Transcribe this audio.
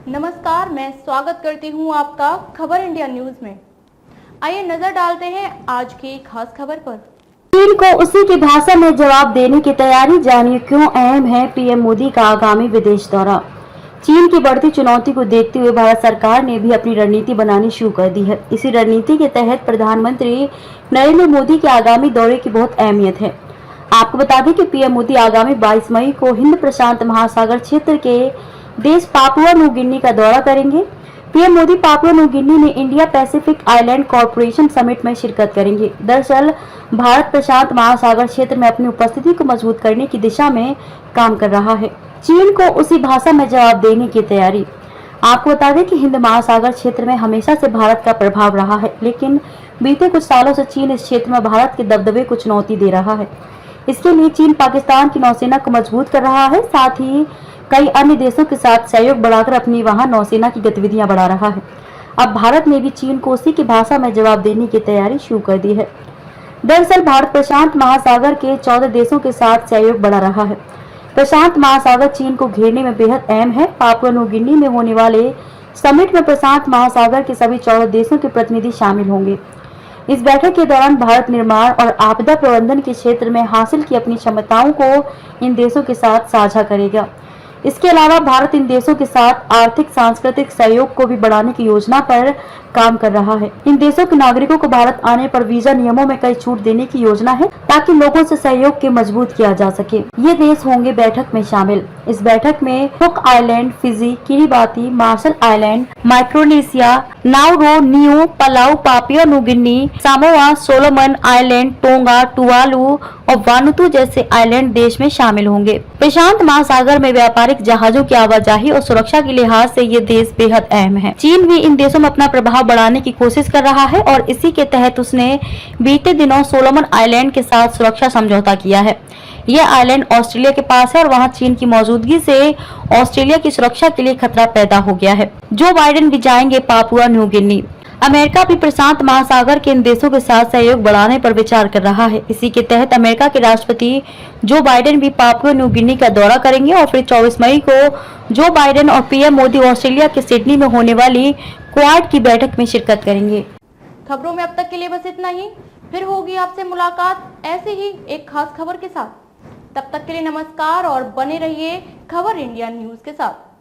नमस्कार, मैं स्वागत करती हूं आपका खबर इंडिया न्यूज में। आइए नजर डालते हैं आज की खास खबर पर। चीन को उसी की भाषा में जवाब देने की तैयारी, जानिए क्यों अहम है पीएम मोदी का आगामी विदेश दौरा। चीन की बढ़ती चुनौती को देखते हुए भारत सरकार ने भी अपनी रणनीति बनानी शुरू कर दी है। इसी रणनीति के तहत प्रधानमंत्री नरेंद्र मोदी के आगामी दौरे की बहुत अहमियत है। आपको बता दें कि पीएम मोदी आगामी 22 मई को हिंद प्रशांत महासागर क्षेत्र के देश पापुआ न्यू गिनी का दौरा करेंगे। PM Modi Papua New Guinea में India Pacific Island Corporation Summit में शिरकत करेंगे। दरअसल भारत प्रशांत महासागर क्षेत्र में अपनी उपस्थिति को मजबूत करने की दिशा में काम कर रहा है। चीन को उसी भाषा में जवाब देने की तैयारी। आपको बता दें कि हिंद महासागर क्षेत्र में हमेशा से भारत का प्रभाव रहा है, लेकिन बीते कुछ सालों से चीन इस क्षेत्र में भारत के दबदबे को चुनौती दे रहा है। इसके लिए चीन पाकिस्तान की नौसेना को मजबूत कर रहा है, साथ ही कई अन्य देशों के साथ सहयोग बढ़ाकर अपनी वहां नौसेना की गतिविधियां बढ़ा रहा है। अब भारत ने भी चीन को उसी की भाषा में जवाब देने की तैयारी शुरू कर दी है। दरअसल भारत प्रशांत महासागर के 14 देशों के साथ सहयोग बढ़ा रहा है। प्रशांत महासागर चीन को घेरने में बेहद अहम है। पापुआ न्यू गिनी में होने वाले समिट में प्रशांत महासागर के सभी 14 देशों के प्रतिनिधि शामिल होंगे। इस बैठक के दौरान भारत निर्माण और आपदा प्रबंधन के क्षेत्र में हासिल की अपनी क्षमताओं को इन देशों के साथ साझा करेगा। इसके अलावा भारत इन देशों के साथ आर्थिक सांस्कृतिक सहयोग को भी बढ़ाने की योजना पर काम कर रहा है। इन देशों के नागरिकों को भारत आने पर वीजा नियमों में कई छूट देने की योजना है, ताकि लोगों से सहयोग के मजबूत किया जा सके। ये देश होंगे बैठक में शामिल। इस बैठक में Cook Island, Fiji, Kiribati, Marshall Island, Micronesia, Nauru, Niue, Palau, Papua New Guinea, Samoa, Solomon Island, Tonga, Tuvalu और वानुतु जैसे आइलैंड देश में शामिल होंगे। प्रशांत महासागर में व्यापारिक जहाजों की आवाजाही और सुरक्षा के लिहाज से ये देश बेहद अहम है। चीन भी इन देशों में अपना प्रभाव बढ़ाने की कोशिश कर रहा है और इसी के तहत उसने बीते दिनों सोलोमन आइलैंड के साथ सुरक्षा समझौता किया है। यह आइलैंड ऑस्ट्रेलिया के पास है और वहां चीन की मौजूदगी से ऑस्ट्रेलिया की सुरक्षा के लिए खतरा पैदा हो गया है। जो बाइडेन भी जाएंगे पापुआ न्यू गिनी। अमेरिका भी प्रशांत महासागर के इन देशों के साथ सहयोग बढ़ाने पर विचार कर रहा है। इसी के तहत अमेरिका के राष्ट्रपति जो बाइडेन भी पापुआ न्यू गिनी का दौरा करेंगे और फिर 24 मई को जो बाइडेन और पीएम मोदी ऑस्ट्रेलिया के सिडनी में होने वाली क्वाड की बैठक में शिरकत करेंगे। खबरों में अब तक के लिए बस इतना ही। फिर होगी आपसे मुलाकात ऐसे ही एक खास खबर के साथ। तब तक के लिए नमस्कार और बने रहिए खबर इंडिया न्यूज के साथ।